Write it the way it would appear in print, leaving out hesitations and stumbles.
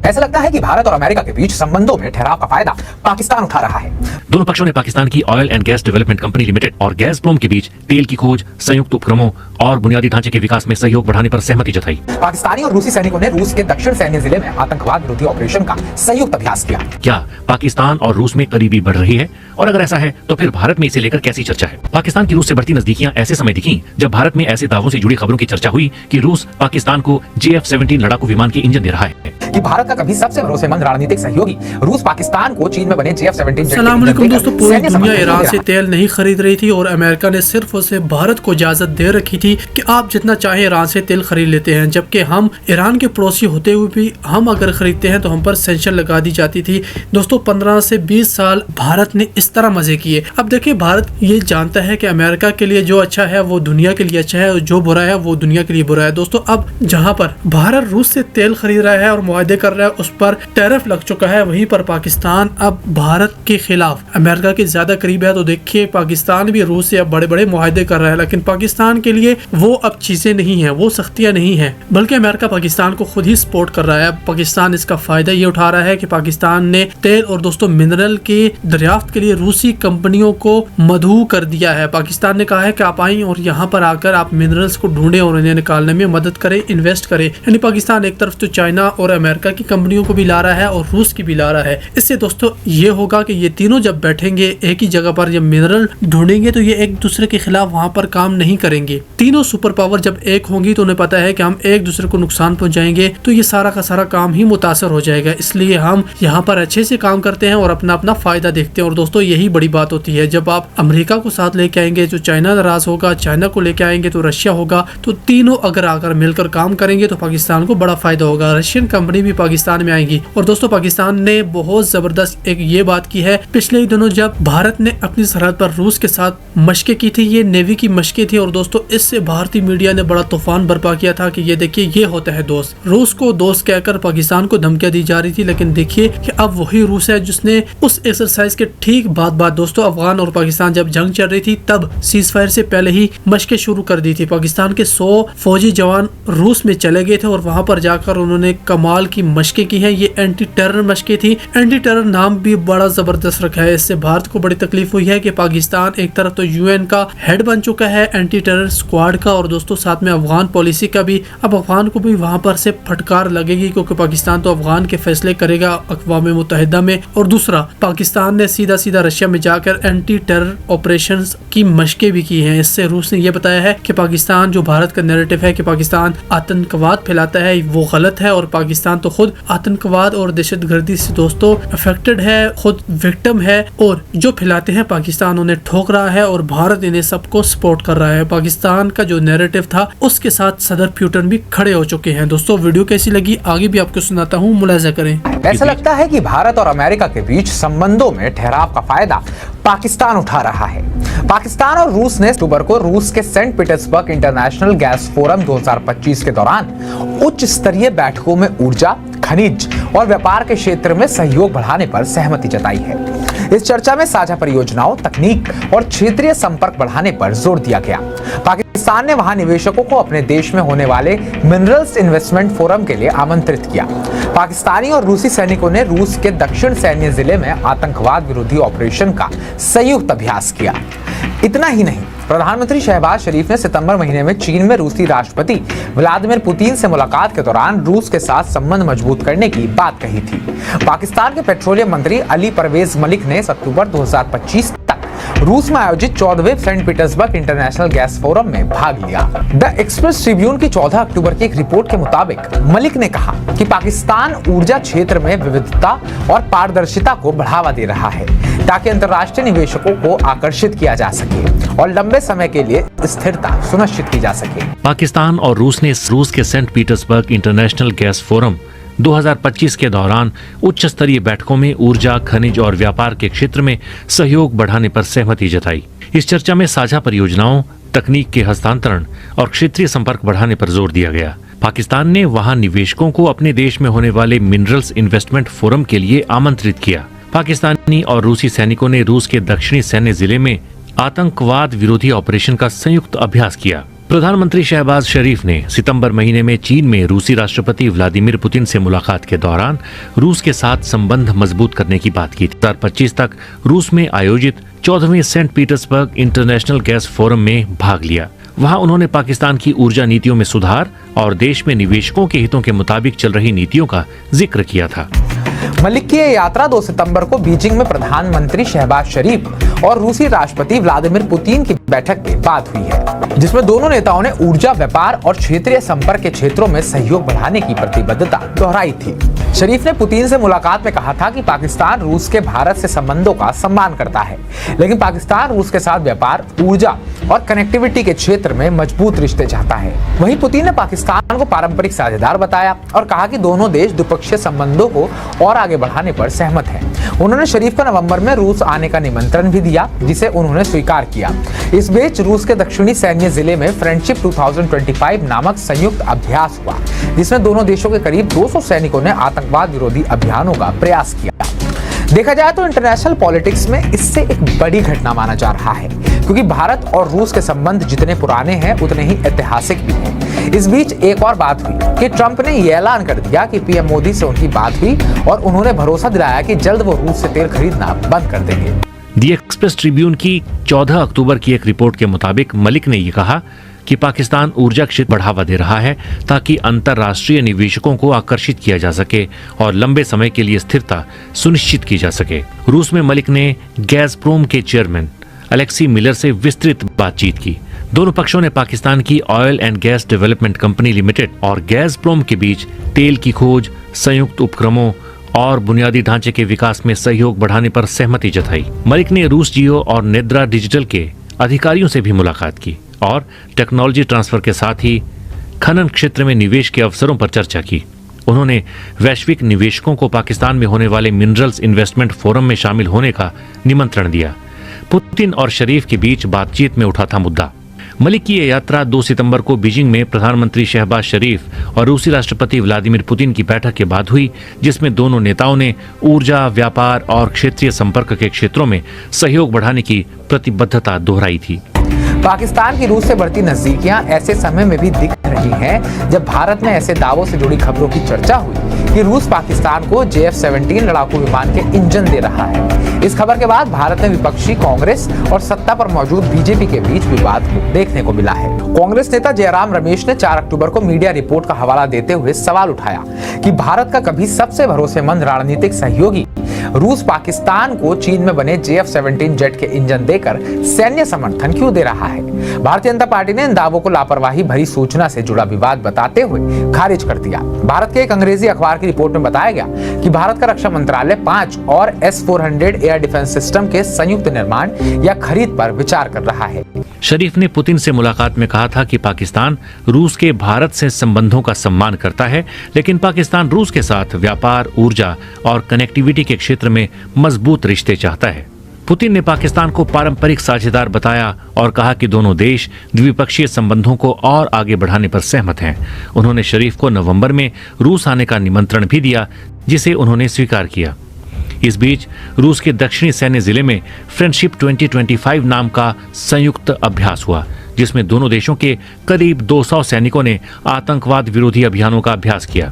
ऐसा लगता है कि भारत और अमेरिका के बीच संबंधों में ठहराव का फायदा पाकिस्तान उठा रहा है। दोनों पक्षों ने पाकिस्तान की oil and gas development company limited और गैसप्रोम के बीच तेल की खोज, संयुक्त उपक्रमों और बुनियादी ढांचे के विकास में सहयोग बढ़ाने पर सहमति जताई। पाकिस्तानी और रूसी सैनिकों ने रूस के दक्षिण सैन्य जिले में आतंकवाद विरोधी ऑपरेशन का संयुक्त अभ्यास किया। क्या पाकिस्तान और रूस में करीबी बढ़ रही है, और अगर ऐसा है तो फिर भारत में इसे लेकर कैसी चर्चा है? पाकिस्तान की रूस से बढ़ती नजदीकियां ऐसे समय दिखी जब भारत में ऐसे दावों से जुड़ी खबरों की चर्चा हुई कि रूस पाकिस्तान को JF-17 लड़ाकू विमान के इंजन दे रहा है। कि भारत का कभी सबसे भरोसेमंद रणनीतिक सहयोगी रूस पाकिस्तान को चीन में बने JF-17 सलाम अलैकुम दोस्तों, पूरी दुनिया ईरान से तेल नहीं खरीद रही थी और अमेरिका ने सिर्फ उसे भारत को इजाजत दे रखी थी कि आप जितना चाहे ईरान से तेल खरीद लेते हैं, जबकि हम ईरान के पड़ोसी होते हुए भी हम अगर खरीदते हैं तो हम पर सेंक्शन लगा दी जाती थी। दोस्तों 15 से 20 साल भारत ने इस तरह मजे किए। अब देखिए, भारत ये जानता है कि अमेरिका के लिए जो अच्छा है वो दुनिया के लिए अच्छा है और जो बुरा है वो दुनिया के लिए बुरा है। दोस्तों अब जहाँ पर भारत रूस से तेल खरीद रहा है और मुआहदे कर रहा है उस पर टैरिफ लग चुका है, वहीं पर पाकिस्तान अब भारत के खिलाफ अमेरिका के ज्यादा करीब है। तो देखिए पाकिस्तान भी रूस से अब बड़े बड़े मुआहदे कर रहा है, लेकिन पाकिस्तान के लिए वो अब चीजें नहीं है, वो सख्तियां नहीं है, बल्कि अमेरिका पाकिस्तान को खुद ही सपोर्ट कर रहा है। पाकिस्तान इसका फायदा ये उठा रहा है कि पाकिस्तान ने तेल और दोस्तों मिनरल के दरियाफ्त के लिए रूसी कंपनियों को मदऊ कर दिया है। पाकिस्तान ने कहा है कि आप आएं और यहाँ पर आकर आप मिनरल्स को ढूंढें और इन्हें निकालने में मदद करें, इन्वेस्ट करें। यानी पाकिस्तान एक तरफ तो चाइना और अमेरिका की कंपनियों को भी ला रहा है और रूस की भी ला रहा है। इससे दोस्तों ये होगा कि ये तीनों जब बैठेंगे एक ही जगह पर, जब मिनरल ढूंढेंगे तो ये एक दूसरे के खिलाफ वहाँ पर काम नहीं करेंगे। तीनों सुपर पावर जब एक होंगी तो उन्हें पता है कि हम एक दूसरे को नुकसान पहुंचाएंगे तो ये सारा का सारा काम ही मुतासर हो जाएगा। इसलिए हम यहाँ पर अच्छे से काम करते हैं और अपना अपना फायदा देखते हैं। और दोस्तों यही बड़ी बात होती है, जब आप अमेरिका को साथ लेके आएंगे तो चाइना नाराज होगा, चाइना को लेके आएंगे तो रशिया होगा, तो तीनों अगर आकर मिलकर काम करेंगे तो पाकिस्तान को बड़ा फायदा होगा। रशियन कंपनी भी पाकिस्तान में आएगी। और दोस्तों पाकिस्तान ने बहुत जबरदस्त एक ये बात की है, पिछले ही दिनों जब भारत ने अपनी सरहद पर रूस के साथ मशकें की थी, ये नेवी की मशकें थी, और दोस्तों इससे भारतीय मीडिया ने बड़ा तूफान बर्पा किया था कि ये देखिए ये होता है दोस्त। रूस को दोस्त कहकर पाकिस्तान को धमकियां दी जा रही थी, लेकिन देखिए कि अब वही रूस है जिसने उस एक्सरसाइज के ठीक बाद दोस्तों अफगान और पाकिस्तान जब जंग चल रही थी तब सीज फायर से पहले ही मशकें शुरू कर दी थी। पाकिस्तान के 100 फौजी जवान रूस में चले गए थे और वहां पर जाकर उन्होंने कमाल की मशकें की है। ये एंटी टेरर मशकें थी। एंटी टेरर नाम भी बड़ा जबरदस्त रखा है। इससे भारत को बड़ी तकलीफ हुई है कि पाकिस्तान एक तरफ तो UN का हेड बन चुका है एंटी टेरर स्क्वाड का, और दोस्तों साथ में अफगान पॉलिसी का भी। अब अफगान को भी वहां पर से फटकार लगेगी क्योंकि पाकिस्तान तो अफगान के फैसले करेगा अक़वाम मुत्तहिदा में। और दूसरा, पाकिस्तान ने सीधा सीधा रशिया में जाकर एंटी टेरर ऑपरेशंस की मशकें भी की हैं। इससे रूस ने यह बताया है कि पाकिस्तान जो भारत का नैरेटिव है कि पाकिस्तान आतंकवाद फैलाता है वो गलत है, और पाकिस्तान तो खुद आतंकवाद और दहशतगर्दी से दोस्तों अफेक्टेड है, खुद विक्टिम है, और जो फैलाते हैं पाकिस्तान उन्हें ठोक रहा है और भारत इन्हें सबको सपोर्ट कर रहा है। पाकिस्तान का जो नैरेटिव था उसके साथ सदर पुतिन भी खड़े हो चुके हैं। दोस्तों वीडियो कैसी लगी आगे भी आपको सुनाता हूँ, मुलाजा करें। ऐसा लगता है कि भारत और अमेरिका के बीच संबंधों में ठहराव का फायदा पाकिस्तान उठा रहा है। पाकिस्तान और रूस ने अक्टूबर को रूस के Saint Petersburg international gas forum 2025 के दौरान उच्च स्तरीय बैठकों में ऊर्जा, खनिज और व्यापार के क्षेत्र में सहयोग बढ़ाने पर सहमति जताई है। इस चर्चा में साझा परियोजनाओं, तकनीक और क्षेत्रीय संपर्क बढ़ाने पर जोर दिया गया। पाकिस्तान ने वहां निवेशकों को अपने देश में होने वाले मिनरल्स इन्वेस्टमेंट फोरम के लिए आमंत्रित किया। पाकिस्तानी और रूसी सैनिकों ने रूस के दक्षिण सैन्य जिले में आतंकवाद विरोधी ऑपरेशन का संयुक्त अभ्यास किया। इतना ही नहीं, प्रधानमंत्री शहबाज शरीफ ने सितंबर महीने में चीन में रूसी राष्ट्रपति व्लादिमीर पुतिन से मुलाकात के दौरान रूस के साथ संबंध मजबूत करने की बात कही थी। पाकिस्तान के पेट्रोलियम मंत्री अली परवेज मलिक ने अक्टूबर 2025 तक रूस में आयोजित 14वें Saint Petersburg international gas forum में भाग लिया। द एक्सप्रेस ट्रिब्यून की 14 अक्टूबर की एक रिपोर्ट के मुताबिक मलिक ने कहा कि पाकिस्तान ऊर्जा क्षेत्र में विविधता और पारदर्शिता को बढ़ावा दे रहा है ताकि अंतर्राष्ट्रीय निवेशकों को आकर्षित किया जा सके और लंबे समय के लिए स्थिरता सुनिश्चित की जा सके। पाकिस्तान और रूस ने रूस के Saint Petersburg international gas forum 2025 के दौरान उच्च स्तरीय बैठकों में ऊर्जा, खनिज और व्यापार के क्षेत्र में सहयोग बढ़ाने पर सहमति जताई। इस चर्चा में साझा परियोजनाओं, तकनीक के हस्तांतरण और क्षेत्रीय संपर्क बढ़ाने पर जोर दिया गया। पाकिस्तान ने वहां निवेशकों को अपने देश में होने वाले मिनरल्स इन्वेस्टमेंट फोरम के लिए आमंत्रित किया। पाकिस्तानी और रूसी सैनिकों ने रूस के दक्षिणी सैन्य जिले में आतंकवाद विरोधी ऑपरेशन का संयुक्त अभ्यास किया। प्रधानमंत्री शहबाज शरीफ ने सितंबर महीने में चीन में रूसी राष्ट्रपति व्लादिमीर पुतिन से मुलाकात के दौरान रूस के साथ संबंध मजबूत करने की बात की। 2025 तक रूस में आयोजित 14वें Saint Petersburg international gas forum में भाग लिया। वहां उन्होंने पाकिस्तान की ऊर्जा नीतियों में सुधार और देश में निवेशकों के हितों के मुताबिक चल रही नीतियों का जिक्र किया था। मलिक की ये यात्रा 2 सितंबर को बीजिंग में प्रधानमंत्री शहबाज शरीफ और रूसी राष्ट्रपति व्लादिमीर पुतिन की बैठक के बाद हुई है, जिसमें दोनों नेताओं ने ऊर्जा, व्यापार और क्षेत्रीय संपर्क के क्षेत्रों में सहयोग बढ़ाने की प्रतिबद्धता दोहराई थी। शरीफ ने पुतिन से मुलाकात में कहा था कि पाकिस्तान रूस के भारत से संबंधों का सम्मान करता है, लेकिन पाकिस्तान रूस के साथ व्यापार, ऊर्जा और कनेक्टिविटी के क्षेत्र में मजबूत रिश्ते चाहता है। वहीं पुतिन ने पाकिस्तान को पारंपरिक साझेदार बताया और कहा कि दोनों देश द्विपक्षीय संबंधों को और आगे बढ़ाने पर सहमत हैं। उन्होंने शरीफ को नवंबर में रूस आने का निमंत्रण भी दिया, जिसे उन्होंने स्वीकार किया। इस बीच रूस के दक्षिणी सैन्य जिले में फ्रेंडशिप 2025 नामक संयुक्त अभ्यास हुआ, जिसमें दोनों देशों के करीब 200 सैनिकों ने आतंकवाद विरोधी अभियानों का प्रयास किया। देखा जाए तो इंटरनेशनल पॉलिटिक्स में इससे एक बड़ी घटना माना जा रहा है, क्योंकि भारत और रूस के संबंध जितने पुराने हैं उतने ही ऐतिहासिक भी हैं। इस बीच एक और बात हुई कि ट्रंप ने यह ऐलान कर दिया कि पीएम मोदी से उनकी बात हुई और उन्होंने भरोसा दिलाया कि जल्द वो रूस से तेल खरीदना बंद कर देंगे। दी एक्सप्रेस ट्रिब्यून की 14 अक्टूबर की एक रिपोर्ट के मुताबिक मलिक ने ये कहा कि पाकिस्तान ऊर्जा क्षेत्र बढ़ावा दे रहा है ताकि अंतर्राष्ट्रीय निवेशकों को आकर्षित किया जा सके और लंबे समय के लिए स्थिरता सुनिश्चित की जा सके। रूस में मलिक ने गैज़प्रोम के चेयरमैन अलेक्सी मिलर से विस्तृत बातचीत की। दोनों पक्षों ने पाकिस्तान की oil and gas development company limited और गैज़प्रोम के बीच तेल की खोज, संयुक्त उपक्रमों और बुनियादी ढांचे के विकास में सहयोग बढ़ाने पर सहमति जताई। मलिक ने रूस जियो और नेद्रा डिजिटल के अधिकारियों से भी मुलाकात की और टेक्नोलॉजी ट्रांसफर के साथ ही खनन क्षेत्र में निवेश के अवसरों पर चर्चा की। उन्होंने वैश्विक निवेशकों को पाकिस्तान में होने वाले मिनरल्स इन्वेस्टमेंट फोरम में शामिल होने का निमंत्रण दिया। पुतिन और शरीफ के बीच बातचीत में उठा था मुद्दा। मलिक की यह यात्रा 2 सितंबर को बीजिंग में प्रधानमंत्री शहबाज शरीफ और रूसी राष्ट्रपति व्लादिमीर पुतिन की बैठक के बाद हुई, जिसमें दोनों नेताओं ने ऊर्जा, व्यापार और क्षेत्रीय संपर्क के क्षेत्रों में सहयोग बढ़ाने की प्रतिबद्धता दोहराई थी। पाकिस्तान की रूस से बढ़ती नजदीकियां ऐसे समय में भी दिख रही हैं जब भारत में ऐसे दावों से जुड़ी खबरों की चर्चा हुई कि रूस पाकिस्तान को JF-17 लड़ाकू विमान के इंजन दे रहा है। इस खबर के बाद भारत में विपक्षी कांग्रेस और सत्ता पर मौजूद बीजेपी के बीच विवाद देखने को मिला है। कांग्रेस नेता जयराम रमेश ने 4 अक्टूबर को मीडिया रिपोर्ट का हवाला देते हुए सवाल उठाया कि भारत का कभी सबसे भरोसेमंद रणनीतिक सहयोगी रूस पाकिस्तान को चीन में बने JF-17 जेट के इंजन देकर सैन्य समर्थन क्यों दे रहा है। भारतीय जनता पार्टी ने इन दावों को लापरवाही भरी सूचना से जुड़ा विवाद बताते हुए खारिज कर दिया। भारत के एक अंग्रेजी अखबार की रिपोर्ट में बताया गया कि भारत का रक्षा मंत्रालय 5 और S-400 एयर डिफेंस सिस्टम के संयुक्त निर्माण या खरीद पर विचार कर रहा है। शरीफ ने पुतिन से मुलाकात में कहा था कि पाकिस्तान रूस के भारत से संबंधों का सम्मान करता है, लेकिन पाकिस्तान रूस के साथ व्यापार, ऊर्जा और कनेक्टिविटी के क्षेत्र में मजबूत रिश्ते चाहता है। पुतिन ने पाकिस्तान को पारंपरिक साझेदार बताया और कहा कि दोनों देश द्विपक्षीय संबंधों को और आगे बढ़ाने पर सहमत हैं। उन्होंने शरीफ को नवंबर में रूस आने का निमंत्रण भी दिया, जिसे उन्होंने स्वीकार किया। इस बीच रूस के दक्षिणी सैन्य जिले में फ्रेंडशिप 2025 नाम का संयुक्त अभ्यास हुआ, जिसमें दोनों देशों के करीब 200 सैनिकों ने आतंकवाद विरोधी अभियानों का अभ्यास किया।